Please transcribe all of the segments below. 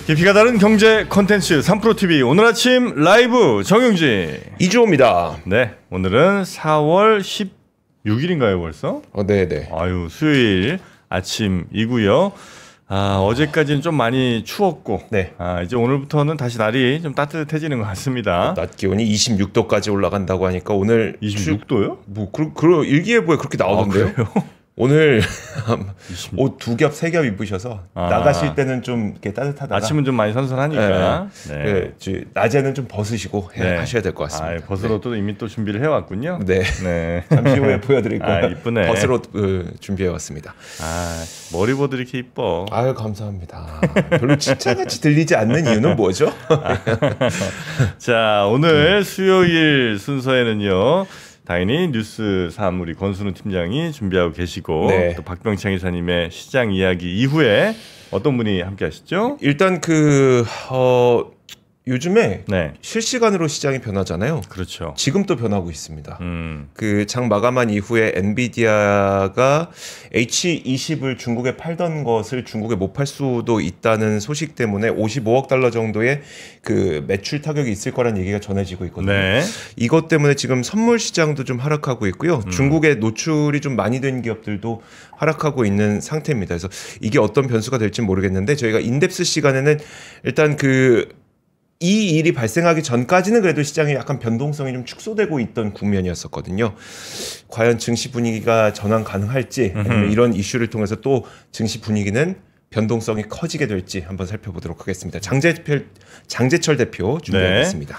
깊이가 다른 경제 콘텐츠 3프로TV 오늘 아침 라이브 정영진 이주호입니다. 네, 오늘은 4월 16일인가요 벌써? 네네. 아유, 수요일 아침이고요. 어제까지는 좀 많이 추웠고, 네. 이제 오늘부터는 다시 날이 좀 따뜻해지는 것 같습니다. 낮 기온이 26도까지 올라간다고 하니까 오늘 26도요? 그 일기예보에 그렇게 나오던데요. 그래요? 오늘 옷 2겹, 3겹 입으셔서 나가실 때는 좀 이렇게 따뜻하다가 아침은 좀 많이 선선하니까 네. 낮에는 좀 벗으시고 하셔야 될 것 같습니다. 벗으로도 이미 또 준비를 해왔군요. 네. 잠시 후에 보여드릴 거예요. 이쁘네. 벗으로 준비해왔습니다. 머리보드 이렇게 이뻐. 아유, 감사합니다. 별로 칭찬같이 들리지 않는 이유는 뭐죠? 자, 오늘 수요일 순서에는요. 당연히 뉴스 3 우리 권순우 팀장이 준비하고 계시고 또 박병창 이사님의 시장 이야기 이후에 어떤 분이 함께 하시죠? 일단 요즘에 실시간으로 시장이 변하잖아요. 그렇죠. 지금 또 변하고 있습니다. 그 장 마감한 이후에 엔비디아가 H20을 중국에 팔던 것을 중국에 못 팔 수도 있다는 소식 때문에 55억 달러 정도의 그 매출 타격이 있을 거란 얘기가 전해지고 있거든요. 이것 때문에 지금 선물 시장도 좀 하락하고 있고요. 중국에 노출이 좀 많이 된 기업들도 하락하고 있는 상태입니다. 그래서 이게 어떤 변수가 될지 모르겠는데 저희가 인덱스 시간에는 일단 이 일이 발생하기 전까지는 그래도 시장이 약간 변동성이 좀 축소되고 있던 국면이었었거든요. 과연 증시 분위기가 전환 가능할지 아니면 이런 이슈를 통해서 또 증시 분위기는 변동성이 커지게 될지 한번 살펴보도록 하겠습니다. 장제철 대표 준비하겠습니다.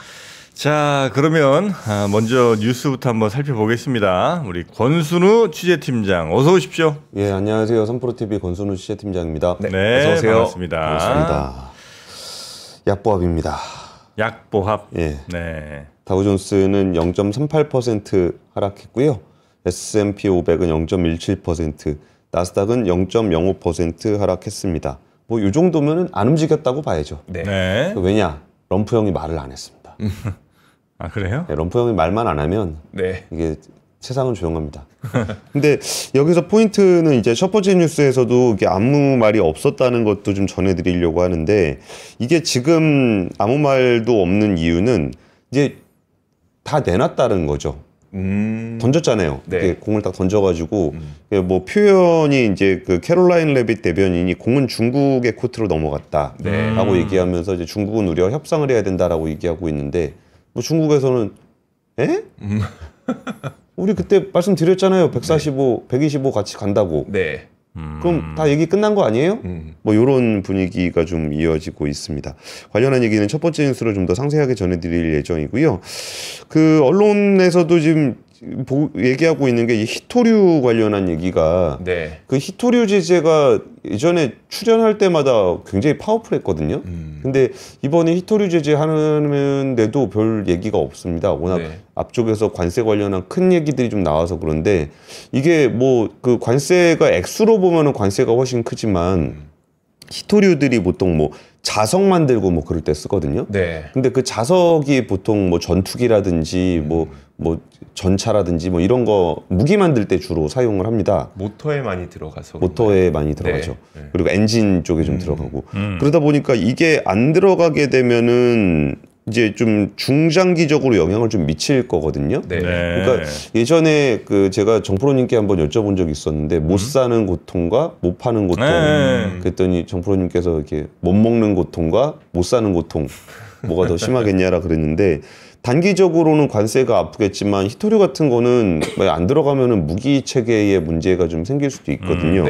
자, 그러면 먼저 뉴스부터 한번 살펴보겠습니다. 우리 권순우 취재팀장 어서 오십시오. 예, 안녕하세요. 3프로TV 권순우 취재팀장입니다. 네, 어서 오세요. 반갑습니다. 반갑습니다. 약보합입니다. 약보합. 예. 네. 다우존스는 0.38% 하락했고요. S&P 500은 0.17%, 나스닥은 0.05% 하락했습니다. 뭐 이 정도면은 안 움직였다고 봐야죠. 네. 왜냐? 럼프 형이 말을 안 했습니다. 그래요? 네, 럼프 형이 말만 안 하면 이게 세상은 조용합니다. 근데 여기서 포인트는 이제 첫 번째 뉴스에서도 이게 아무 말이 없었다는 것도 좀 전해드리려고 하는데 이게 지금 아무 말도 없는 이유는 이제 다 내놨다는 거죠. 던졌잖아요. 공을 딱 던져가지고 뭐 표현이 이제 그 캐롤라인 레빗 대변인이 공은 중국의 코트로 넘어갔다라고 얘기하면서 이제 중국은 우리와 협상을 해야 된다라고 얘기하고 있는데 뭐 중국에서는 우리 그때 말씀드렸잖아요. 145, 125 같이 간다고. 그럼 다 얘기 끝난 거 아니에요? 뭐 이런 분위기가 좀 이어지고 있습니다. 관련한 얘기는 첫 번째 뉴스로 좀 더 상세하게 전해드릴 예정이고요. 그 언론에서도 지금 얘기하고 있는 게 이 히토류 관련한 얘기가 그 히토류 제재가 예전에 출연할 때마다 굉장히 파워풀했거든요. 근데 이번에 히토류 제재 하는데도 별 얘기가 없습니다. 워낙 앞쪽에서 관세 관련한 큰 얘기들이 좀 나와서 그런데 이게 뭐 그 관세가 액수로 보면은 관세가 훨씬 크지만 히토류들이 보통 뭐 자석 만들고 뭐 그럴 때 쓰거든요. 근데 그 자석이 보통 뭐 전투기라든지 뭐 전차라든지 뭐 이런 거 무기 만들 때 주로 사용을 합니다. 모터에 많이 들어가서. 모터에 많이 들어가죠. 그리고 엔진 쪽에 좀 들어가고. 그러다 보니까 이게 안 들어가게 되면은 이제 좀 중장기적으로 영향을 좀 미칠 거거든요. 그러니까 예전에 그 제가 정프로님께 한번 여쭤본 적이 있었는데 못 사는 고통과 못 파는 고통. 그랬더니 정프로님께서 이렇게 못 먹는 고통과 못 사는 고통 뭐가 더 심하겠냐라 그랬는데 단기적으로는 관세가 아프겠지만 히토류 같은 거는 안 들어가면은 무기 체계에 문제가 좀 생길 수도 있거든요.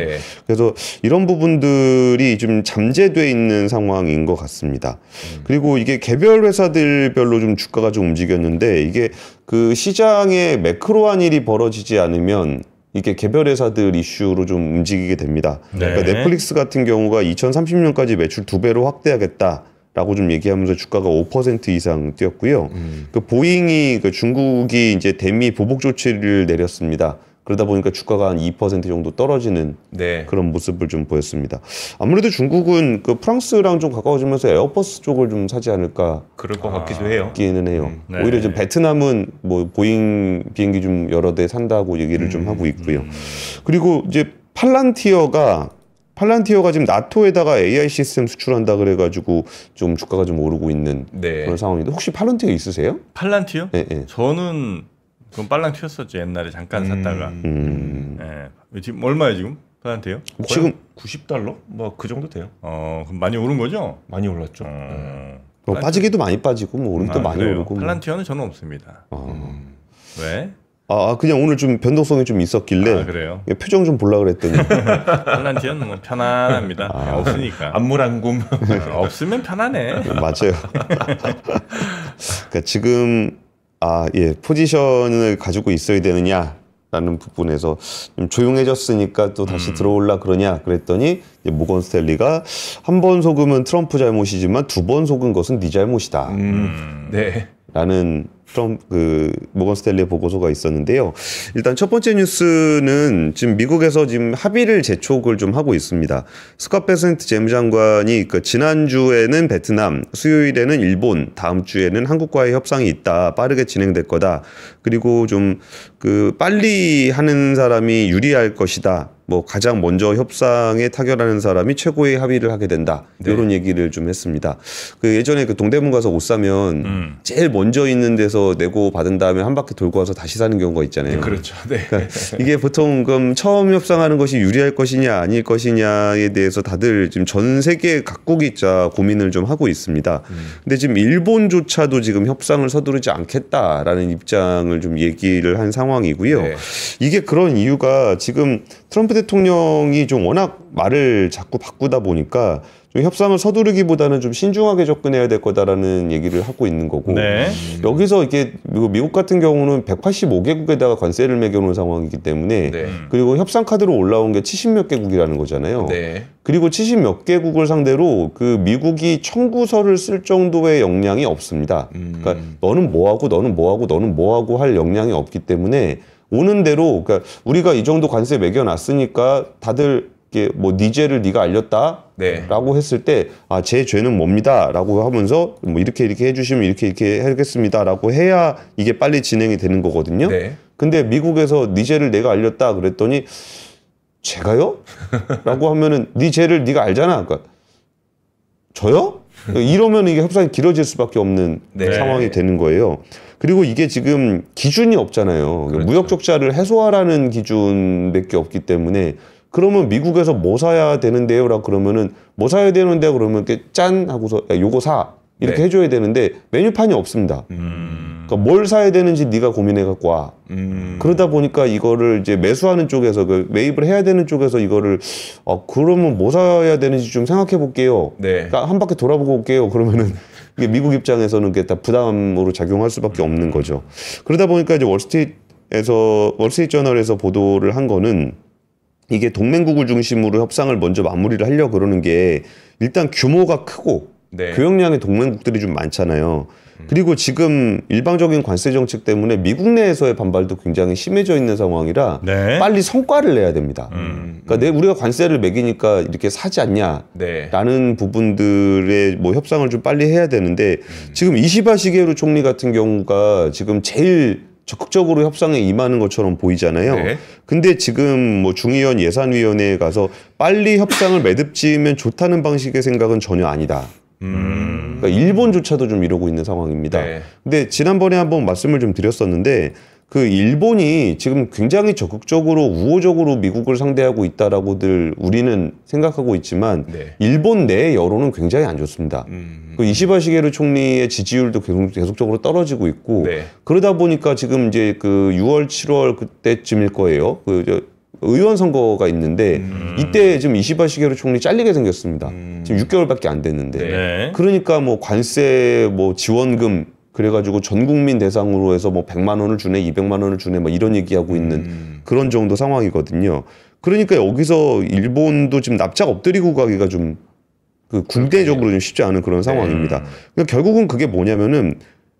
그래서 이런 부분들이 좀 잠재돼 있는 상황인 것 같습니다. 그리고 이게 개별 회사들별로 좀 주가가 좀 움직였는데 이게 그 시장에 매크로한 일이 벌어지지 않으면 이게 개별 회사들 이슈로 좀 움직이게 됩니다. 그러니까 넷플릭스 같은 경우가 2030년까지 매출 2배로 확대하겠다. 라고 좀 얘기하면서 주가가 5% 이상 뛰었고요. 그 보잉이 그 중국이 이제 대미 보복 조치를 내렸습니다. 그러다 보니까 주가가 한 2% 정도 떨어지는 그런 모습을 좀 보였습니다. 아무래도 중국은 그 프랑스랑 좀 가까워지면서 에어버스 쪽을 좀 사지 않을까. 그럴 것 같기도 해요. 기는 해요. 오히려 좀 베트남은 뭐 보잉 비행기 좀 여러 대 산다고 얘기를 좀 하고 있고요. 그리고 이제 팔란티어가 팔란티어가 지금 나토에다가 AI 시스템 수출한다 그래가지고 좀 주가가 좀 오르고 있는 그런 상황인데 혹시 팔란티어 있으세요? 팔란티어? 네. 저는 그건 빨랑 튀었었죠. 옛날에 잠깐 샀다가. 네. 지금 얼마예요 지금? 팔란티어? 지금 $90? 뭐 그 정도 돼요. 그럼 많이 오른 거죠? 많이 올랐죠. 빠지기도 많이 빠지고 뭐 오르기도 많이 그래요? 오르고. 팔란티어는 저는 없습니다. 왜? 그냥 오늘 좀 변동성이 좀 있었길래 그래요? 표정 좀 보려고 그랬더니 팔란티어는 뭐 편안합니다. 없으니까. 안물안굼. 없으면 편하네. 맞아요. 그러니까 지금 포지션을 가지고 있어야 되느냐라는 부분에서 좀 조용해졌으니까 또 다시 들어올라 그러냐 그랬더니 모건 스탠리가 한 번 속으면 트럼프 잘못이지만 두 번 속은 것은 네 잘못이다. 네. 라는 모건 스탠리의 보고서가 있었는데요. 일단 첫 번째 뉴스는 지금 미국에서 지금 합의를 재촉을 좀 하고 있습니다. 스캇 베센트 재무장관이 지난주에는 베트남, 수요일에는 일본, 다음 주에는 한국과의 협상이 있다. 빠르게 진행될 거다. 그리고 좀 빨리 하는 사람이 유리할 것이다. 뭐 가장 먼저 협상에 타결하는 사람이 최고의 합의를 하게 된다. 이런 얘기를 좀 했습니다. 예전에 동대문 가서 옷 사면 제일 먼저 있는 데서 내고 받은 다음에 한 바퀴 돌고 와서 다시 사는 경우가 있잖아요. 그렇죠. 네. 그러니까 이게 보통 그럼 처음 협상하는 것이 유리할 것이냐 아닐 것이냐에 대해서 다들 지금 전 세계 각국이 고민을 좀 하고 있습니다. 근데 지금 일본조차도 지금 협상을 서두르지 않겠다라는 입장을 좀 얘기를 한 상황이고요. 네. 이게 그런 이유가 지금 트럼프 대통령이 좀 워낙 말을 자꾸 바꾸다 보니까 좀 협상을 서두르기보다는 좀 신중하게 접근해야 될 거다라는 얘기를 하고 있는 거고 여기서 이게 미국 같은 경우는 185개국에다가 관세를 매겨놓은 상황이기 때문에 그리고 협상 카드로 올라온 게 70몇 개국이라는 거잖아요. 그리고 70몇 개국을 상대로 미국이 청구서를 쓸 정도의 역량이 없습니다. 그러니까 너는 뭐하고 너는 뭐하고 너는 뭐하고 할 역량이 없기 때문에 오는 대로 그러니까 우리가 이 정도 관세 매겨놨으니까 다들 네 죄를 네가 알렸다라고 했을 때 제 죄는 뭡니다라고 하면서 뭐 이렇게 해주시면 이렇게 하겠습니다라고 해야 이게 빨리 진행이 되는 거거든요. 근데 미국에서 네 죄를 내가 알렸다 그랬더니 제가요? 라고 하면은 네 죄를 네가 알잖아. 그러니까 저요? 이러면 이게 협상이 길어질 수밖에 없는 상황이 되는 거예요. 그리고 이게 지금 기준이 없잖아요. 그렇죠. 무역 적자를 해소하라는 기준밖에 없기 때문에 그러면 미국에서 뭐 사야 되는데요라고 그러면은 뭐 사야 되는데 그러면 이렇게 짠 하고서 야, 요거 사 이렇게 해줘야 되는데 메뉴판이 없습니다. 그러니까 뭘 사야 되는지 네가 고민해 갖고 와. 그러다 보니까 이거를 이제 매수하는 쪽에서 매입을 해야 되는 쪽에서 이거를 그러면 뭐 사야 되는지 좀 생각해 볼게요. 그러니까 한 바퀴 돌아보고 올게요. 그러면은 이게 미국 입장에서는 그게 다 부담으로 작용할 수밖에 없는 거죠. 그러다 보니까 이제 월스트리트저널에서 보도를 한 거는 이게 동맹국을 중심으로 협상을 먼저 마무리를 하려고 그러는 게 일단 규모가 크고 교역량의 동맹국들이 좀 많잖아요. 그리고 지금 일방적인 관세 정책 때문에 미국 내에서의 반발도 굉장히 심해져 있는 상황이라 빨리 성과를 내야 됩니다. 그러니까 우리가 관세를 매기니까 이렇게 사지 않냐라는 부분들의 뭐 협상을 좀 빨리 해야 되는데 지금 이시바 시게루 총리 같은 경우가 지금 제일 적극적으로 협상에 임하는 것처럼 보이잖아요. 근데 지금 뭐 중의원 예산위원회에 가서 빨리 협상을 매듭지으면 좋다는 방식의 생각은 전혀 아니다. 그러니까 일본조차도 좀 이러고 있는 상황입니다. 근데 지난번에 한번 말씀을 좀 드렸었는데 일본이 지금 굉장히 적극적으로 우호적으로 미국을 상대하고 있다라고들 우리는 생각하고 있지만 일본 내 여론은 굉장히 안 좋습니다. 이시바 시게루 총리의 지지율도 계속적으로 떨어지고 있고 그러다 보니까 지금 이제 6월, 7월 그때쯤일 거예요. 의원 선거가 있는데 이때 지금 이시바 시게루 총리 잘리게 생겼습니다. 지금 6개월밖에 안 됐는데 그러니까 뭐 관세 뭐 지원금 그래가지고 전 국민 대상으로 해서 뭐 100만 원을 주네, 200만 원을 주네, 뭐 이런 얘기하고 있는 그런 정도 상황이거든요. 그러니까 여기서 일본도 지금 납작 엎드리고 가기가 좀 국내적으로 좀 쉽지 않은 그런 상황입니다. 그러니까 결국은 그게 뭐냐면은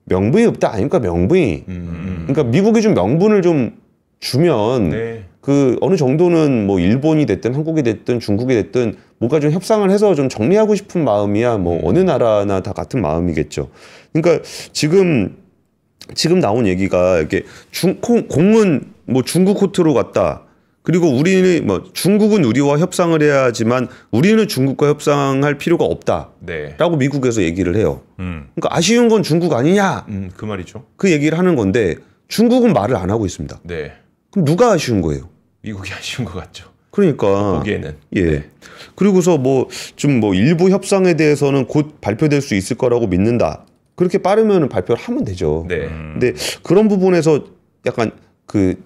명분이 없다 아닙니까? 명분이. 그러니까 미국이 좀 명분을 좀 주면 어느 정도는 뭐 일본이 됐든 한국이 됐든 중국이 됐든 뭔가 좀 협상을 해서 좀 정리하고 싶은 마음이야 뭐 어느 나라나 다 같은 마음이겠죠. 그러니까 지금 나온 얘기가 이렇게 공은 뭐 중국 코트로 갔다. 그리고 우리는 뭐 중국은 우리와 협상을 해야 하지만 우리는 중국과 협상할 필요가 없다라고 네. 미국에서 얘기를 해요. 그러니까 아쉬운 건 중국 아니냐? 그 말이죠. 그 얘기를 하는 건데 중국은 말을 안 하고 있습니다. 네. 그럼 누가 아쉬운 거예요? 미국이 아쉬운 것 같죠. 그러니까 보기에는. 예. 네. 그리고서 뭐 좀 뭐 일부 협상에 대해서는 곧 발표될 수 있을 거라고 믿는다. 그렇게 빠르면 발표를 하면 되죠. 네. 근데 그런 부분에서 약간 그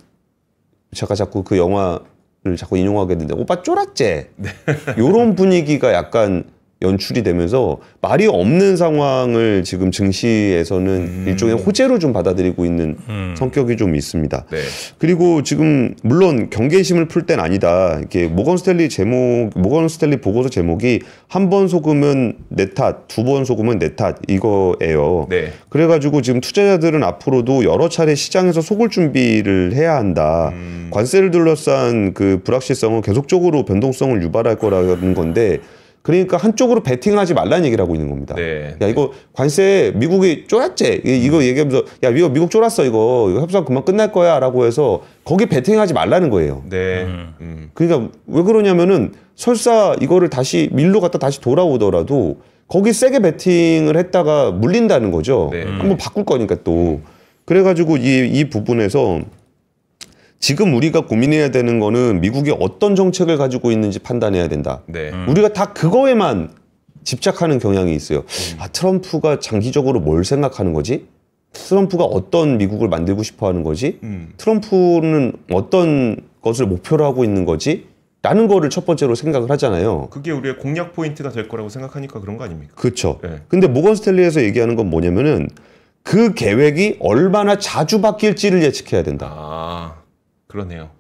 제가 자꾸 그 영화를 자꾸 인용하게 되는데 오빠 쫄았제. 네. 이런 분위기가 약간 연출이 되면서 말이 없는 상황을 지금 증시에서는 일종의 호재로 좀 받아들이고 있는 성격이 좀 있습니다. 네. 그리고 지금 물론 경계심을 풀 땐 아니다. 이렇게 모건 스탠리 보고서 제목이 한 번 속으면 내 탓, 두 번 속으면 내 탓 이거예요. 네. 그래가지고 지금 투자자들은 앞으로도 여러 차례 시장에서 속을 준비를 해야 한다. 관세를 둘러싼 그 불확실성은 계속적으로 변동성을 유발할 거라는 건데. 그러니까 한쪽으로 베팅하지 말라는 얘기를 하고 있는 겁니다. 네. 야 이거 관세 미국이 쫄았지? 이거 얘기하면서 야 미국 쫄았어 이거 협상 그만 끝날 거야라고 해서 거기 베팅하지 말라는 거예요. 네. 그러니까 왜 그러냐면은 설사 이거를 다시 밀로 갖다 다시 돌아오더라도 거기 세게 베팅을 했다가 물린다는 거죠. 네. 한번 바꿀 거니까 또 그래가지고 이 부분에서. 지금 우리가 고민해야 되는 거는 미국이 어떤 정책을 가지고 있는지 판단해야 된다. 네. 우리가 다 그거에만 집착하는 경향이 있어요. 아, 트럼프가 장기적으로 뭘 생각하는 거지? 트럼프가 어떤 미국을 만들고 싶어 하는 거지? 트럼프는 어떤 것을 목표로 하고 있는 거지? 라는 거를 첫 번째로 생각을 하잖아요. 그게 우리의 공략 포인트가 될 거라고 생각하니까 그런 거 아닙니까? 그렇죠. 네. 근데 모건 스탠리에서 얘기하는 건 뭐냐면은 그 계획이 얼마나 자주 바뀔지를 예측해야 된다. 아, 그러네요.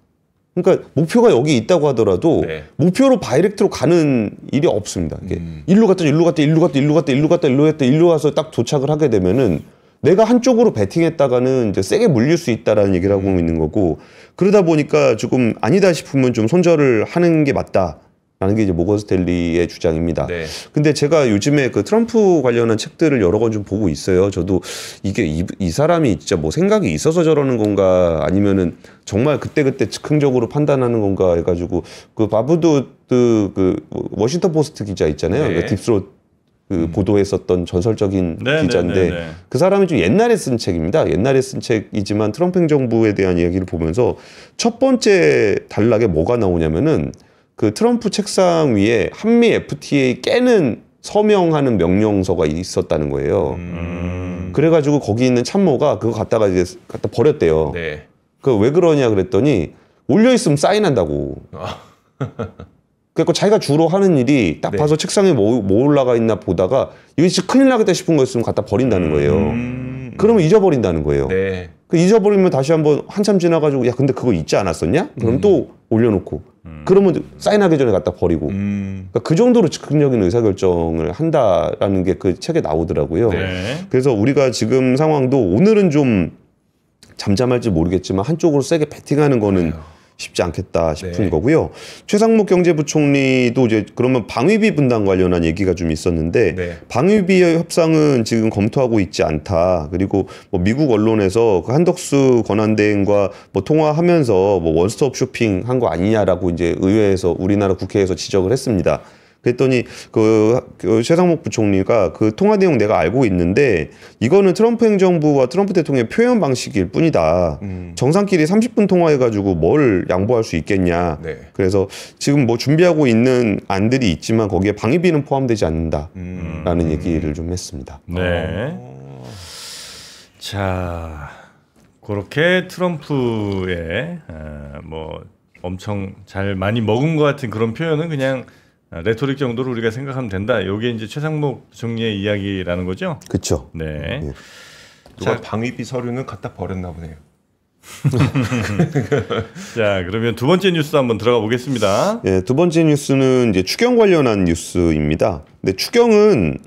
그러니까 목표가 여기 있다고 하더라도 네. 목표로 다이렉트로 가는 일이 없습니다. 이게 일로 갔다 일로 갔다 일로 갔다 일로 갔다 일로 갔다 일로 갔다 일로 가서 딱 도착을 하게 되면은 내가 한쪽으로 베팅했다가는 이제 세게 물릴 수 있다라는 얘기를 하고 있는 거고 그러다 보니까 조금 아니다 싶으면 좀 손절을 하는 게 맞다. 라는 게 이제 모건 스탠리의 주장입니다. 네. 근데 제가 요즘에 그 트럼프 관련한 책들을 여러 권 좀 보고 있어요. 저도 이게 이 사람이 진짜 뭐 생각이 있어서 저러는 건가 아니면은 정말 그때그때 즉흥적으로 판단하는 건가 해가지고 그 바브도 그 워싱턴 포스트 기자 있잖아요. 네. 그 딥스롯 그 보도했었던 전설적인 네, 기자인데 네, 네, 네. 그 사람이 좀 옛날에 쓴 책입니다. 옛날에 쓴 책이지만 트럼프 행정부에 대한 이야기를 보면서 첫 번째 단락에 뭐가 나오냐면은 그 트럼프 책상 위에 한미 FTA 깨는 서명하는 명령서가 있었다는 거예요. 그래가지고 거기 있는 참모가 그거 갖다 버렸대요. 네. 그 왜 그러냐 그랬더니 올려 있으면 사인한다고. 그래서 자기가 주로 하는 일이 딱 네. 봐서 책상에 뭐 올라가 있나 보다가 이거 진짜 큰일 나겠다 싶은 거 있으면 갖다 버린다는 거예요. 그러면 잊어버린다는 거예요. 네. 그 잊어버리면 다시 한번 한참 지나가지고 야 근데 그거 잊지 않았었냐? 그럼 또 올려놓고 그러면 사인하기 전에 갖다 버리고 그러니까 그 정도로 즉흥적인 의사결정을 한다라는 게 그 책에 나오더라고요. 네. 그래서 우리가 지금 상황도 오늘은 좀 잠잠할지 모르겠지만 한쪽으로 세게 베팅하는 거는 쉽지 않겠다 싶은 네. 거고요. 최상목 경제부총리도 이제 그러면 방위비 분담 관련한 얘기가 좀 있었는데 네. 방위비 협상은 지금 검토하고 있지 않다. 그리고 뭐 미국 언론에서 그 한덕수 권한대행과 뭐 통화하면서 뭐 원스톱 쇼핑한 거 아니냐라고 이제 의회에서 우리나라 국회에서 지적을 했습니다. 그랬더니 그 최상목 부총리가 그 통화 내용 내가 알고 있는데 이거는 트럼프 행정부와 트럼프 대통령의 표현 방식일 뿐이다. 정상끼리 30분 통화해가지고 뭘 양보할 수 있겠냐. 네. 그래서 지금 뭐 준비하고 있는 안들이 있지만 거기에 방위비는 포함되지 않는다라는 얘기를 좀 했습니다. 네. 자, 그렇게 트럼프의 뭐 엄청 잘 많이 먹은 것 같은 그런 표현은 그냥 레토릭 정도로 우리가 생각하면 된다. 이게 이제 최상목 총리의 이야기라는 거죠. 그렇죠. 네. 누가 방위비 서류는 갖다 버렸나 보네요. 자, 그러면 두 번째 뉴스 한번 들어가 보겠습니다. 예, 두 번째 뉴스는 이제 추경 관련한 뉴스입니다. 근데 추경은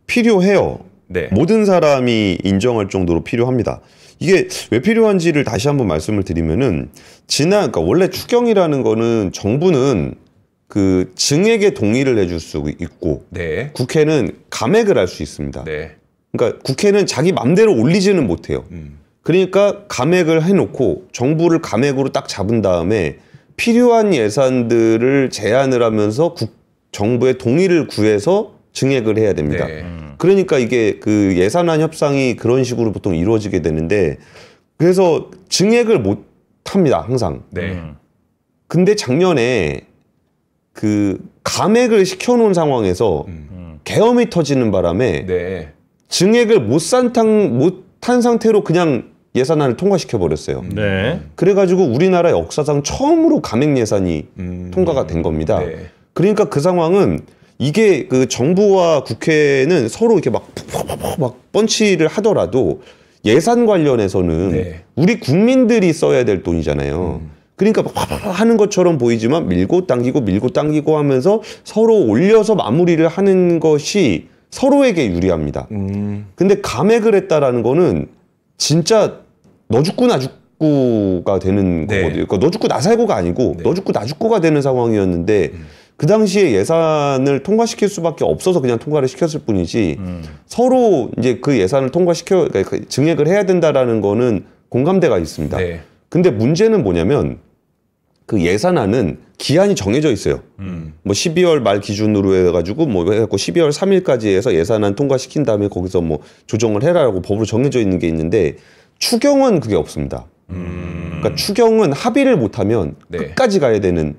필요해요. 네. 모든 사람이 인정할 정도로 필요합니다. 이게 왜 필요한지를 다시 한번 말씀을 드리면은 그러니까 원래 추경이라는 거는 정부는 그 증액에 동의를 해줄 수 있고 네. 국회는 감액을 할 수 있습니다. 네. 그러니까 국회는 자기 맘대로 올리지는 못해요. 그러니까 감액을 해놓고 정부를 감액으로 딱 잡은 다음에 필요한 예산들을 제안을 하면서 정부의 동의를 구해서 증액을 해야 됩니다. 네. 그러니까 이게 그 예산안 협상이 그런 식으로 보통 이루어지게 되는데 그래서 증액을 못 합니다. 항상. 네. 근데 작년에 그 감액을 시켜놓은 상황에서 계엄이 터지는 바람에 네. 증액을 못한 상태로 그냥 예산안을 통과시켜 버렸어요. 네. 그래가지고 우리나라 역사상 처음으로 감액 예산이 통과가 된 겁니다. 네. 그러니까 그 상황은 이게 그 정부와 국회는 서로 이렇게 막 펀치를 하더라도 예산 관련해서는 네. 우리 국민들이 써야 될 돈이잖아요. 그러니까 막 하는 것처럼 보이지만 밀고 당기고 하면서 서로 올려서 마무리를 하는 것이 서로에게 유리합니다. 근데 감액을 했다라는 거는 진짜 너 죽고 나 죽고가 되는 네. 거거든요. 그러니까 너 죽고 나 살고가 아니고 너 죽고 나 죽고가 되는 상황이었는데 그 당시에 예산을 통과시킬 수밖에 없어서 그냥 통과를 시켰을 뿐이지 서로 이제 그 예산을 그러니까 증액을 해야 된다라는 거는 공감대가 있습니다. 네. 근데 문제는 뭐냐면 그 예산안은 기한이 정해져 있어요. 뭐 12월 말 기준으로 해가지고 뭐 해갖고 12월 3일까지 해서 예산안 통과시킨 다음에 거기서 뭐 조정을 해라라고 법으로 정해져 있는 게 있는데 추경은 그게 없습니다. 그러니까 추경은 합의를 못하면 네. 끝까지 가야 되는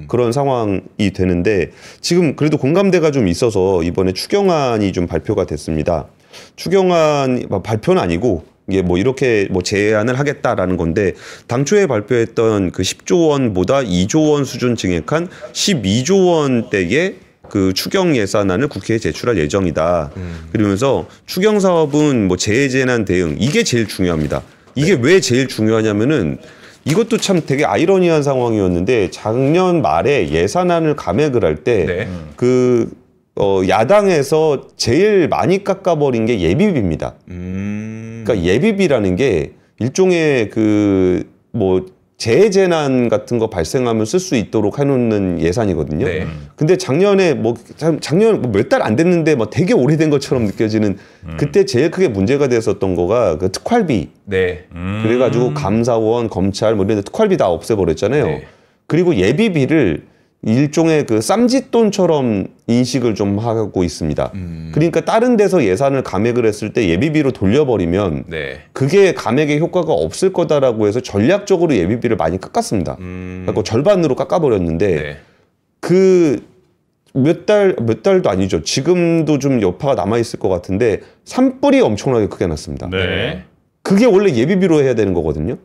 그런 상황이 되는데 지금 그래도 공감대가 좀 있어서 이번에 추경안이 좀 발표가 됐습니다. 추경안 발표는 아니고 이게 뭐 이렇게 뭐 제안을 하겠다라는 건데 당초에 발표했던 그 10조 원보다 2조 원 수준 증액한 12조 원대의 그 추경 예산안을 국회에 제출할 예정이다. 그러면서 추경 사업은 뭐 재해재난 대응 이게 제일 중요합니다. 이게 왜 제일 중요하냐면은 이것도 참 되게 아이러니한 상황이었는데 작년 말에 예산안을 감액을 할 때 그 야당에서 제일 많이 깎아버린 게 예비비입니다. 그러니까 예비비라는 게 일종의 그 뭐 재해재난 같은 거 발생하면 쓸 수 있도록 해놓는 예산이거든요. 네. 근데 작년 몇 달 안 됐는데 막 되게 오래된 것처럼 느껴지는 그때 제일 크게 문제가 됐었던 거가 그 특활비. 네. 그래가지고 감사원, 검찰 뭐 이런 데 특활비 다 없애버렸잖아요. 네. 그리고 예비비를 일종의 그 쌈짓돈처럼 인식을 좀 하고 있습니다. 그러니까 다른 데서 예산을 감액을 했을 때 예비비로 돌려버리면 네. 그게 감액의 효과가 없을 거다라고 해서 전략적으로 예비비를 많이 깎았습니다. 그러니까 절반으로 깎아버렸는데 네. 그 몇 달도 아니죠. 지금도 좀 여파가 남아있을 것 같은데 산불이 엄청나게 크게 났습니다. 네. 그게 원래 예비비로 해야 되는 거거든요.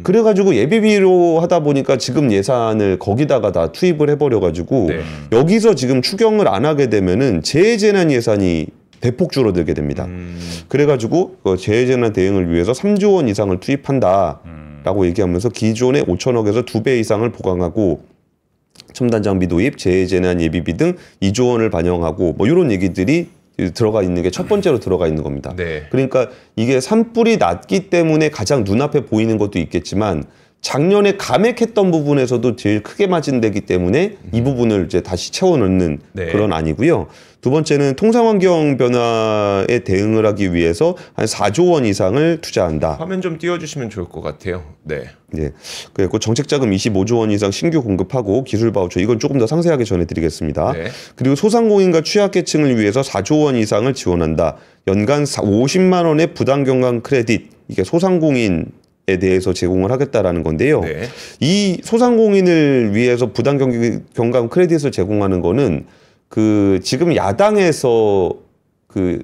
그래가지고 예비비로 하다 보니까 지금 예산을 거기다가 다 투입을 해버려가지고 네. 여기서 지금 추경을 안 하게 되면은 재해재난 예산이 대폭 줄어들게 됩니다. 그래가지고 그 재해재난 대응을 위해서 3조 원 이상을 투입한다라고 얘기하면서 기존의 5천억에서 2배 이상을 보강하고 첨단 장비 도입, 재해재난 예비비 등 2조 원을 반영하고 뭐 이런 얘기들이 들어가 있는 게 첫 번째로 들어가 있는 겁니다. 네. 그러니까 이게 산불이 났기 때문에 가장 눈앞에 보이는 것도 있겠지만 작년에 감액했던 부분에서도 제일 크게 마진되기 때문에 이 부분을 이제 다시 채워넣는 네. 그런 안이고요. 두 번째는 통상환경 변화에 대응을 하기 위해서 한 4조 원 이상을 투자한다. 화면 좀 띄워주시면 좋을 것 같아요. 네. 네. 그리고 정책자금 25조 원 이상 신규 공급하고 기술 바우처 이건 조금 더 상세하게 전해드리겠습니다. 네. 그리고 소상공인과 취약계층을 위해서 4조 원 이상을 지원한다. 연간 50만 원의 부당경감 크레딧 이게 소상공인에 대해서 제공을 하겠다라는 건데요. 네. 이 소상공인을 위해서 부당경감 크레딧을 제공하는 거는 그 지금 야당에서 그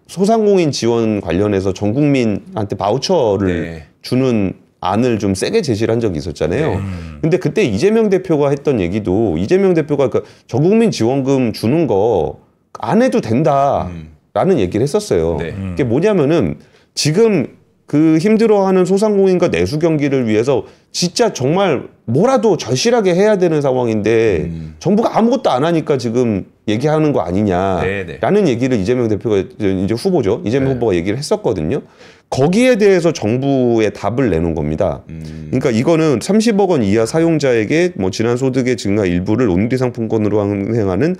소상공인 지원 관련해서 전 국민한테 바우처를 네. 주는 안을 좀 세게 제시를 한 적이 있었잖아요. 근데 그때 이재명 대표가 했던 얘기도 이재명 대표가 그 전국민 지원금 주는 거 안 해도 된다라는 얘기를 했었어요. 네. 그게 뭐냐면은 지금 그 힘들어하는 소상공인과 내수 경기를 위해서 진짜 정말 뭐라도 절실하게 해야 되는 상황인데 정부가 아무것도 안 하니까 지금 얘기하는 거 아니냐라는 얘기를 이재명 대표가 이제 후보죠. 이재명 후보가 얘기를 했었거든요. 거기에 대해서 정부의 답을 내놓은 겁니다. 그러니까 이거는 30억 원 이하 사용자에게 뭐 지난 소득의 증가 일부를 온누리 상품권으로 환행하는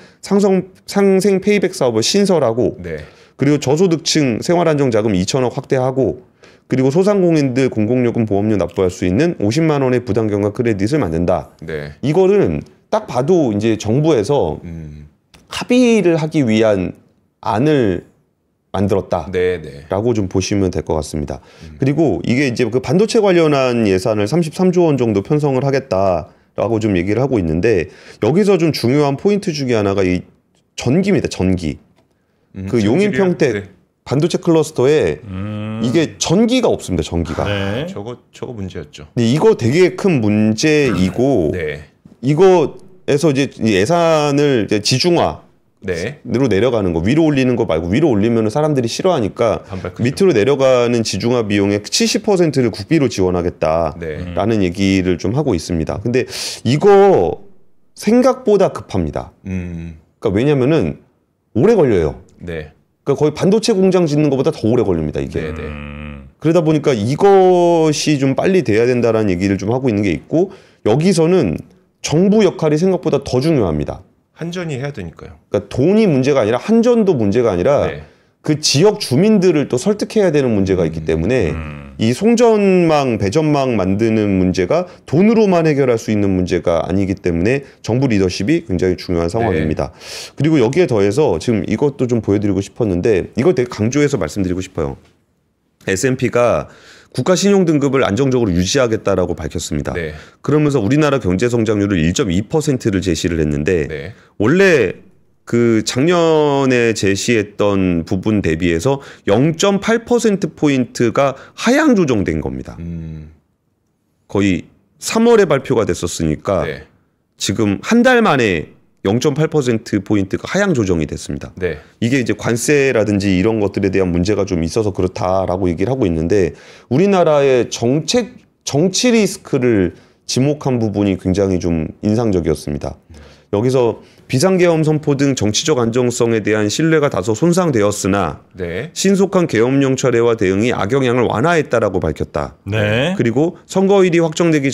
상생 페이백 사업을 신설하고 네. 그리고 저소득층 생활안정자금 2천억 확대하고 그리고 소상공인들 공공요금 보험료 납부할 수 있는 50만 원의 부담경과 크레딧을 만든다. 네. 이거는 딱 봐도 이제 정부에서 합의를 하기 위한 안을 만들었다라고 네. 좀 보시면 될 것 같습니다. 그리고 이게 이제 그 반도체 관련한 예산을 33조 원 정도 편성을 하겠다라고 좀 얘기를 하고 있는데 여기서 좀 중요한 포인트 중에 하나가 이 전기입니다. 전기. 그 용인평택 네. 반도체 클러스터에 이게 전기가 없습니다. 전기가. 네. 저거 문제였죠. 근데 이거 되게 큰 문제이고 네. 이거에서 이제 예산을 이제 지중화 네. 로 내려가는 거 위로 올리는 거 말고 위로 올리면 사람들이 싫어하니까 밑으로 내려가는 지중화 비용의 70%를 국비로 지원하겠다라는 얘기를 좀 하고 있습니다. 근데 이거 생각보다 급합니다. 그러니까 왜냐면은 오래 걸려요. 네. 그러니까 거의 반도체 공장 짓는 것보다 더 오래 걸립니다. 이게. 네. 그러다 보니까 이것이 좀 빨리 돼야 된다라는 얘기를 좀 하고 있는 게 있고 여기서는 정부 역할이 생각보다 더 중요합니다. 한전이 해야 되니까요. 그러니까 돈이 문제가 아니라 한전도 문제가 아니라 네. 그 지역 주민들을 또 설득해야 되는 문제가 있기 때문에 이 송전망, 배전망 만드는 문제가 돈으로만 해결할 수 있는 문제가 아니기 때문에 정부 리더십이 굉장히 중요한 상황입니다. 네. 그리고 여기에 더해서 지금 이것도 좀 보여드리고 싶었는데 이거 되게 강조해서 말씀드리고 싶어요. S&P가 국가 신용 등급을 안정적으로 유지하겠다라고 밝혔습니다. 네. 그러면서 우리나라 경제 성장률을 1.2%를 제시를 했는데 네. 원래 그 작년에 제시했던 부분 대비해서 0.8%포인트가 하향 조정된 겁니다. 거의 3월에 발표가 됐었으니까 네. 지금 한 달 만에 0.8%포인트가 하향 조정이 됐습니다. 네. 이게 이제 관세라든지 이런 것들에 대한 문제가 좀 있어서 그렇다라고 얘기를 하고 있는데 우리나라의 정치 리스크를 지목한 부분이 굉장히 좀 인상적이었습니다. 여기서 비상계엄 선포 등 정치적 안정성에 대한 신뢰가 다소 손상되었으나 네. 신속한 계엄령 철회와 대응이 악영향을 완화했다라고 밝혔다. 네. 그리고 선거일이 확정되기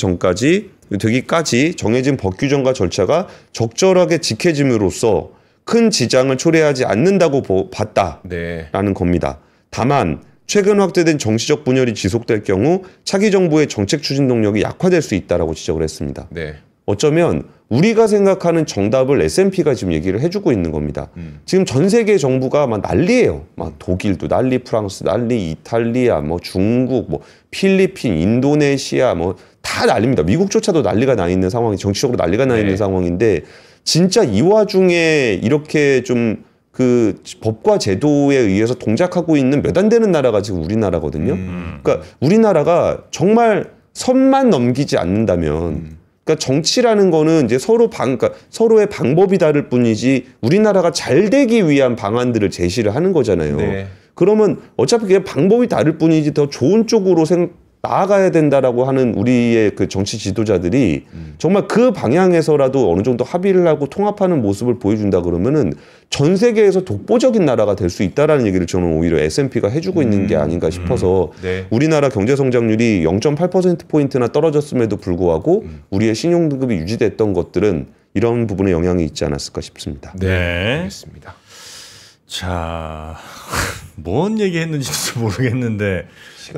되기까지 정해진 법 규정과 절차가 적절하게 지켜짐으로써 큰 지장을 초래하지 않는다고 봤다라는 겁니다. 다만 최근 확대된 정치적 분열이 지속될 경우 차기 정부의 정책 추진 동력이 약화될 수 있다라고 지적을 했습니다. 네. 어쩌면 우리가 생각하는 정답을 S&P가 지금 얘기를 해주고 있는 겁니다. 지금 전 세계 정부가 막 난리예요. 막 독일도 난리, 프랑스 난리, 이탈리아, 뭐 중국, 뭐 필리핀, 인도네시아, 뭐 다 난립니다. 미국조차도 난리가 나 있는 상황이 정치적으로 난리가 나 있는 상황인데 진짜 이 와중에 이렇게 좀 그 법과 제도에 의해서 동작하고 있는 몇 안 되는 나라가 지금 우리나라거든요. 그러니까 우리나라가 정말 선만 넘기지 않는다면. 그러니까 정치라는 거는 이제 그러니까 서로의 방법이 다를 뿐이지 우리나라가 잘 되기 위한 방안들을 제시를 하는 거잖아요. 네. 그러면 어차피 그게 방법이 다를 뿐이지 더 좋은 쪽으로 나아가야 된다라고 하는 우리의 그 정치 지도자들이 정말 그 방향에서라도 어느 정도 합의를 하고 통합하는 모습을 보여준다 그러면은 전 세계에서 독보적인 나라가 될 수 있다라는 얘기를 저는 오히려 S&P가 해주고 있는 게 아닌가 싶어서 네. 우리나라 경제 성장률이 0.8%포인트나 떨어졌음에도 불구하고 우리의 신용 등급이 유지됐던 것들은 이런 부분에 영향이 있지 않았을까 싶습니다. 네. 알겠습니다. 자, 뭔 얘기 했는지도 모르겠는데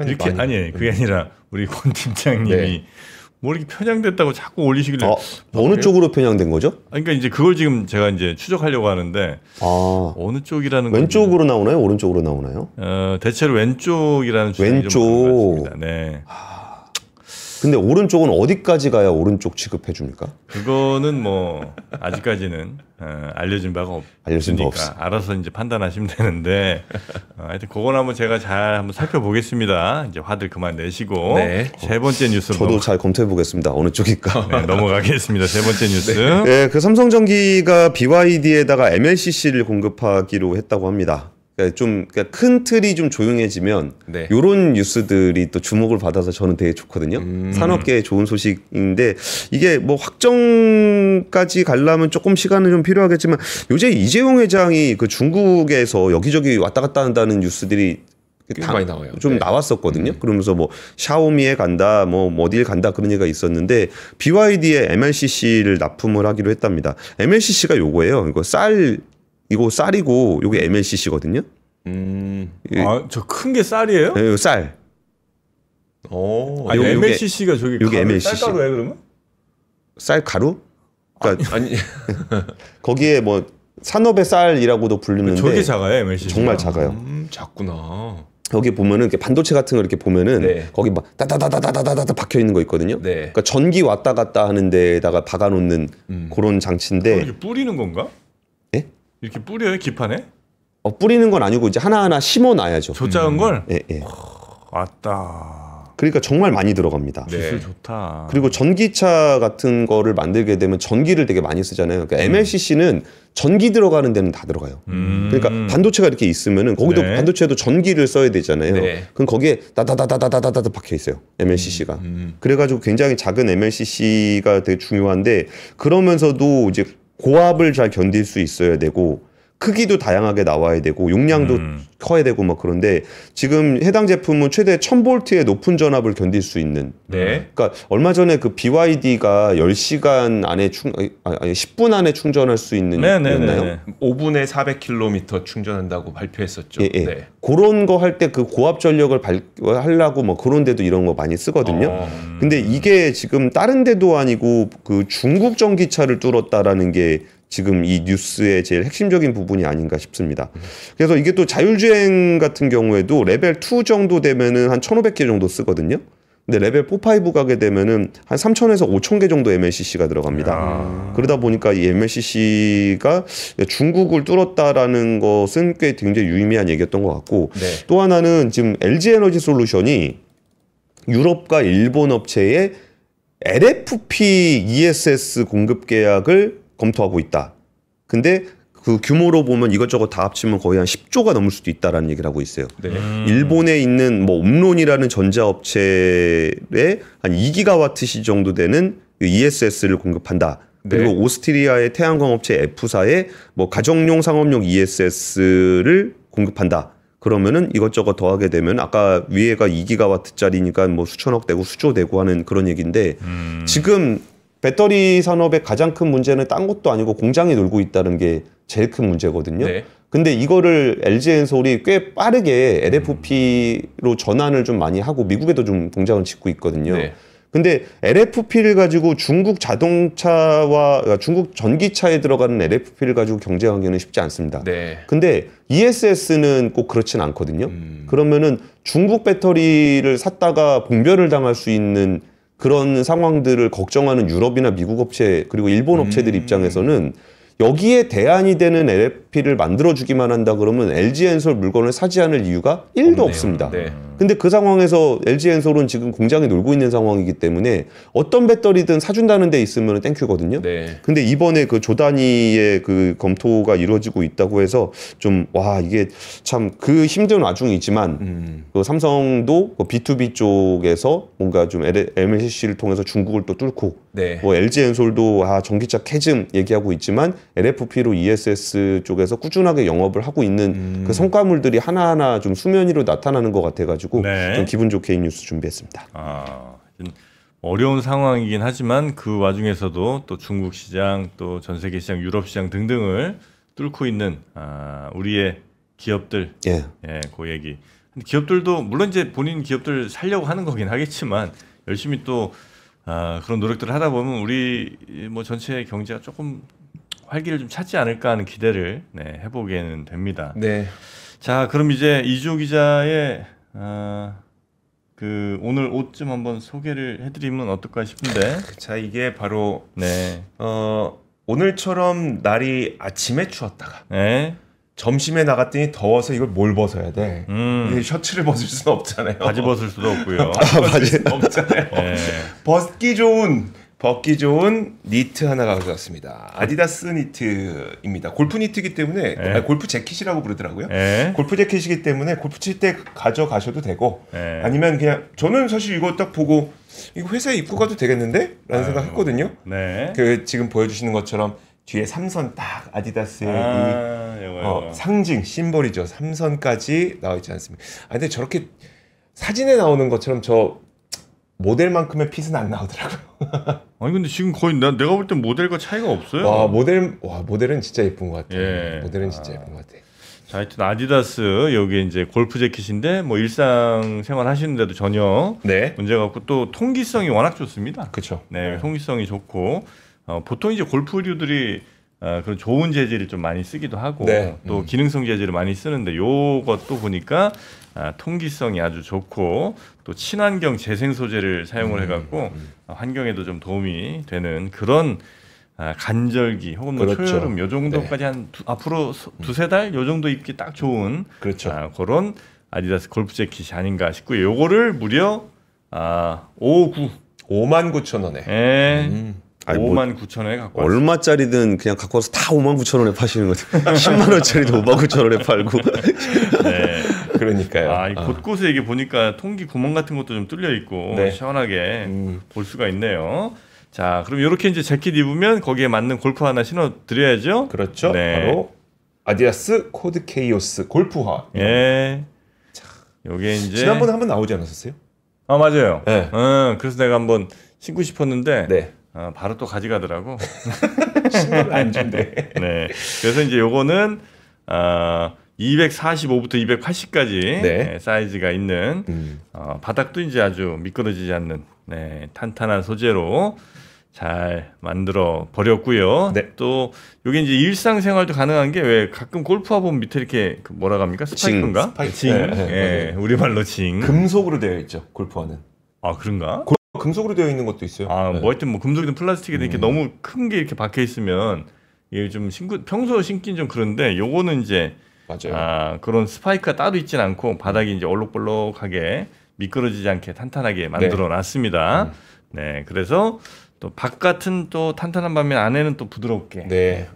이렇게 아니 그게 아니라 우리 권 팀장님이 네. 뭐 이렇게 편향됐다고 자꾸 올리시길래 어느 쪽으로 편향된 거죠? 그러니까 이제 그걸 지금 제가 이제 추적하려고 하는데 어느 쪽이라는 왼쪽으로 건지. 나오나요? 오른쪽으로 나오나요? 대체로 왼쪽이라는 왼쪽. 좀 같습니다. 네. 근데 오른쪽은 어디까지 가야 오른쪽 취급해 줍니까? 그거는 뭐 아직까지는 알려진 바가 없으니까 알아서 이제 판단하시면 되는데 하여튼 그건 한번 제가 잘 한번 살펴보겠습니다. 이제 화들 그만 내시고 네. 세 번째 뉴스로 저도 잘 검토해 보겠습니다. 어느 쪽일까? 네, 넘어가겠습니다. 세 번째 뉴스. 네, 그 삼성전기가 BYD에다가 MLCC를 공급하기로 했다고 합니다. 좀 큰 틀이 좀 조용해지면 네. 이런 뉴스들이 또 주목을 받아서 저는 되게 좋거든요. 산업계에 좋은 소식인데 이게 뭐 확정까지 가려면 조금 시간은 좀 필요하겠지만 요새 이재용 회장이 그 중국에서 여기저기 왔다 갔다 한다는 뉴스들이 많이 나와요. 좀 네. 나왔었거든요. 그러면서 뭐 샤오미에 간다, 뭐 어딜 간다 그런 얘기가 있었는데 BYD에 MLCC를 납품을 하기로 했답니다. MLCC가 요거예요. 이거 쌀이고 요게 MLCC거든요. 저 큰 게 쌀이에요? 네, 쌀. 오. 아니, MLCC가 저기 여기 MLCC. 쌀가루예요 그러면? 쌀가루? 그러니까 아니 거기에 뭐 산업의 쌀이라고도 불리는데 저게 작아요 MLCC. 정말 작아요. 작구나. 여기 보면은 이렇게 반도체 같은 거 이렇게 보면은 네. 거기 막 따다다다다다다다 박혀 있는 거 있거든요. 네. 그러니까 전기 왔다 갔다 하는 데다가 박아놓는 그런 장치인데. 이렇게 뿌리는 건가? 예? 이렇게 뿌려요 기판에? 뿌리는 건 아니고 이제 하나하나 심어놔야죠. 저 작은 걸? 예, 예. 왔다. 그러니까 정말 많이 들어갑니다. 네. 기술 좋다. 그리고 전기차 같은 거를 만들게 되면 전기를 되게 많이 쓰잖아요. 그러니까 MLCC는 전기 들어가는 데는 다 들어가요. 그러니까 반도체가 이렇게 있으면은 거기도 네. 반도체도 전기를 써야 되잖아요. 네. 그럼 거기에 다다다다다다다다 박혀 있어요. MLCC가. 그래가지고 굉장히 작은 MLCC가 되게 중요한데 그러면서도 이제 고압을 잘 견딜 수 있어야 되고 크기도 다양하게 나와야 되고 용량도 커야 되고 막 그런데 지금 해당 제품은 최대 1000V의 높은 전압을 견딜 수 있는. 네. 그러니까 얼마 전에 그 BYD가 10시간 안에 10분 안에 충전할 수 있는 였나요? 5분에 400km 충전한다고 발표했었죠. 예, 예. 네. 그런 거 할 때 그 고압 전력을 하려고 뭐 그런 데도 이런 거 많이 쓰거든요. 근데 이게 지금 다른 데도 아니고 그 중국 전기차를 뚫었다라는 게 지금 이 뉴스의 제일 핵심적인 부분이 아닌가 싶습니다. 그래서 이게 또 자율주행 같은 경우에도 레벨 2 정도 되면은 한 1500개 정도 쓰거든요. 근데 레벨 4, 5 가게 되면은 한 3000에서 5000개 정도 MLCC가 들어갑니다. 그러다 보니까 이 MLCC가 중국을 뚫었다라는 것은 꽤 굉장히 유의미한 얘기였던 것 같고 네. 또 하나는 지금 LG 에너지 솔루션이 유럽과 일본 업체의 LFP ESS 공급 계약을 검토하고 있다. 근데 그 규모로 보면 이것저것 다 합치면 거의 한 10조가 넘을 수도 있다라는 얘기를 하고 있어요. 네. 일본에 있는 뭐 옴론이라는 전자업체에 한 2기가와트시 정도 되는 ESS를 공급한다. 그리고 네. 오스트리아의 태양광 업체 F사에 뭐 가정용 상업용 ESS를 공급한다. 그러면은 이것저것 더하게 되면 아까 위에가 2기가와트짜리니까 뭐 수천억 되고 수조 되고 하는 그런 얘기인데 지금 배터리 산업의 가장 큰 문제는 딴 것도 아니고 공장이 놀고 있다는 게 제일 큰 문제거든요. 네. 근데 이거를 LG엔솔이 꽤 빠르게 LFP로 전환을 좀 많이 하고 미국에도 좀 공장을 짓고 있거든요. 네. 근데 LFP를 가지고 중국 자동차와 중국 전기차에 들어가는 LFP를 가지고 경쟁하기는 쉽지 않습니다. 네. 근데 ESS는 꼭 그렇진 않거든요. 그러면은 중국 배터리를 샀다가 봉변을 당할 수 있는 그런 상황들을 걱정하는 유럽이나 미국 업체 그리고 일본 업체들 입장에서는 여기에 대안이 되는 LFP를 만들어주기만 한다 그러면 LG엔솔 물건을 사지 않을 이유가 1도 없습니다. 네. 근데 그 상황에서 LG엔솔은 지금 공장에 놀고 있는 상황이기 때문에 어떤 배터리든 사준다는 데 있으면 땡큐거든요. 네. 근데 이번에 그 조단위의 그 검토가 이루어지고 있다고 해서 좀 와 이게 참 그 힘든 와중이지만 그 삼성도 그 B2B 쪽에서 뭔가 좀 MLCC를 통해서 중국을 또 뚫고 네. 뭐 LG엔솔도 전기차 캐즘 얘기하고 있지만 LFP로 ESS 쪽에서 꾸준하게 영업을 하고 있는 그 성과물들이 하나하나 좀 수면 위로 나타나는 것 같아가지고 네. 좀 기분 좋게 이 뉴스 준비했습니다. 좀 어려운 상황이긴 하지만 그 와중에서도 또 중국 시장, 또 전 세계 시장, 유럽 시장 등등을 뚫고 있는 우리의 기업들, 예, 그 얘기. 근데 기업들도 물론 이제 본인 기업들 살려고 하는 거긴 하겠지만 열심히 또 그런 노력들을 하다 보면 우리 뭐 전체 경제가 조금 활기를 좀 찾지 않을까 하는 기대를 해보게는 됩니다. 네. 자, 그럼 이제 이주호 기자의 그 오늘 옷 좀 한번 소개를 해드리면 어떨까 싶은데. 자, 이게 바로 네. 오늘처럼 날이 아침에 추웠다가 네. 점심에 나갔더니 더워서 이걸 뭘 벗어야 돼? 이게 셔츠를 벗을 수는 없잖아요. 바지 벗을 수도 없고요. 벗을 수는 없잖아요. 네. 벗기 좋은 니트 하나 가져왔습니다. 아디다스 니트입니다. 골프 니트이기 때문에 골프 재킷이라고 부르더라고요. 골프 재킷이기 때문에 골프 칠 때 가져가셔도 되고 아니면 그냥 저는 사실 이거 딱 보고 이거 회사에 입고 가도 되겠는데? 라는 생각했거든요. 네. 그 지금 보여주시는 것처럼 뒤에 삼선 딱 아디다스의 이거. 상징 심볼이죠. 삼선까지 나와 있지 않습니다. 근데 저렇게 사진에 나오는 것처럼 저 모델만큼의 핏은 안 나오더라고요. 아니 근데 지금 거의 내가 볼 땐 모델과 차이가 없어요. 모델은 진짜 예쁜 것 같아요. 모델은 진짜 예쁜 것 같아요. 자, 하여튼 아디다스 여기 이제 골프 재킷인데 뭐 일상생활 하시는데도 전혀 네. 문제가 없고 또 통기성이 워낙 좋습니다. 그렇죠. 네, 통기성이 좋고 보통 이제 골프류들이 그런 좋은 재질을 좀 많이 쓰기도 하고 네. 또 기능성 재질을 많이 쓰는데 요것도 보니까 통기성이 아주 좋고 또 친환경 재생 소재를 사용을 해갖고 환경에도 좀 도움이 되는 그런 간절기 혹은 뭐 그렇죠. 초여름 요 정도까지 한 앞으로 두세 달 요 정도 입기 딱 좋은 그렇죠. 그런 아디다스 골프 재킷이 아닌가 싶고요. 요거를 무려 59,000원에. 예. 59,000원에 갖고 왔어요. 얼마짜리든 그냥 갖고 와서 다 59,000원에 파시는 거죠. 10만 원짜리도 59,000원에 팔고. 네. 그러니까요. 이 곳곳에 이게 보니까 통기 구멍 같은 것도 좀 뚫려 있고 네. 시원하게 볼 수가 있네요. 자, 그럼 이렇게 이제 재킷 입으면 거기에 맞는 골프 하나 신어 드려야죠. 그렇죠. 네. 바로 아디다스 코드 케이오스 골프화. 예. 요게 이제 지난번에 한번 나오지 않았었어요? 맞아요. 네. 그래서 내가 한번 신고 싶었는데 네. 바로 또 가져가더라고. 신고를 안 준대. 네. 그래서 이제 요거는 245부터 280까지 네. 사이즈가 있는 바닥도 이제 아주 미끄러지지 않는 탄탄한 소재로 잘 만들어 버렸고요. 네. 또 요게 이제 일상생활도 가능한 게 왜 가끔 골프화 보면 밑에 이렇게 뭐라 합니까? 스파이크인가? 징. 네. 우리말로 징. 금속으로 되어 있죠. 골프화는. 그런가? 금속으로 되어 있는 것도 있어요. 뭐 하여튼 뭐 금속이든 플라스틱이든 이렇게 너무 큰 게 이렇게 박혀 있으면 이게 좀 평소 신긴 좀 그런데 요거는 이제 맞아요. 그런 스파이크가 따로 있진 않고 바닥이 이제 얼룩벌룩하게 미끄러지지 않게 탄탄하게 만들어 놨습니다. 네, 그래서 또 바깥은 또 탄탄한 반면 안에는 또 부드럽게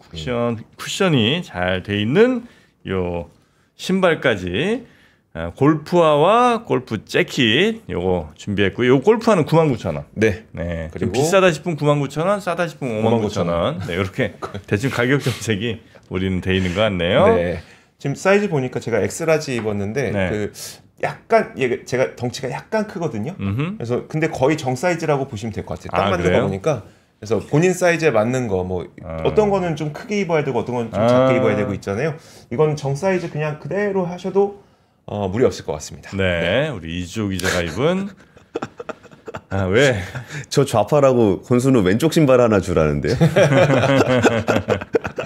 쿠션이 잘 돼 있는 요 신발까지 골프화와 골프 재킷 요거 준비했고요. 요 골프화는 99,000원. 네. 네. 그리고 비싸다 싶으면 99,000원, 싸다 싶으면 59,000원. 네, 이렇게 대충 가격 정책이 우리는 돼 있는 것 같네요. 네. 지금 사이즈 보니까 제가 엑스라지 입었는데 그 약간 제가 덩치가 약간 크거든요. 그래서 근데 거의 정 사이즈라고 보시면 될 것 같아요. 딱 만들어 보니까. 그래서 본인 사이즈에 맞는 거 뭐 어떤 거는 좀 크게 입어야 되고 어떤 건 좀 작게 입어야 되고 있잖아요. 이건 정 사이즈 그냥 그대로 하셔도 무리 없을 것 같습니다. 네, 우리 이주호 기자가 입은 왜? 저 좌파라고 권순우 왼쪽 신발 하나 주라는데요.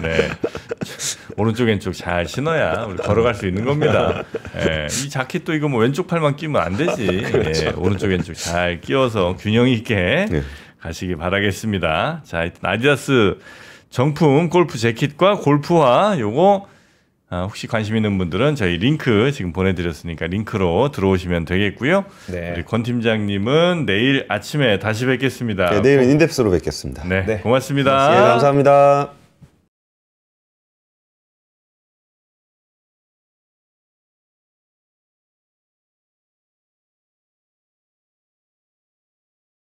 네. 오른쪽 왼쪽 잘 신어야 우리 걸어갈 수 있는 겁니다. 네. 이 자켓도 이거 뭐 왼쪽 팔만 끼면 안 되지. 그렇죠. 네. 오른쪽 왼쪽 잘 끼워서 균형 있게 가시기 바라겠습니다. 자, 하여튼 아디다스 정품 골프 재킷과 골프화 요거 혹시 관심 있는 분들은 저희 링크 지금 보내드렸으니까 링크로 들어오시면 되겠고요. 네. 우리 권 팀장님은 내일 아침에 다시 뵙겠습니다. 네, 내일은 인덱스로 뵙겠습니다. 네, 고맙습니다. 네, 감사합니다.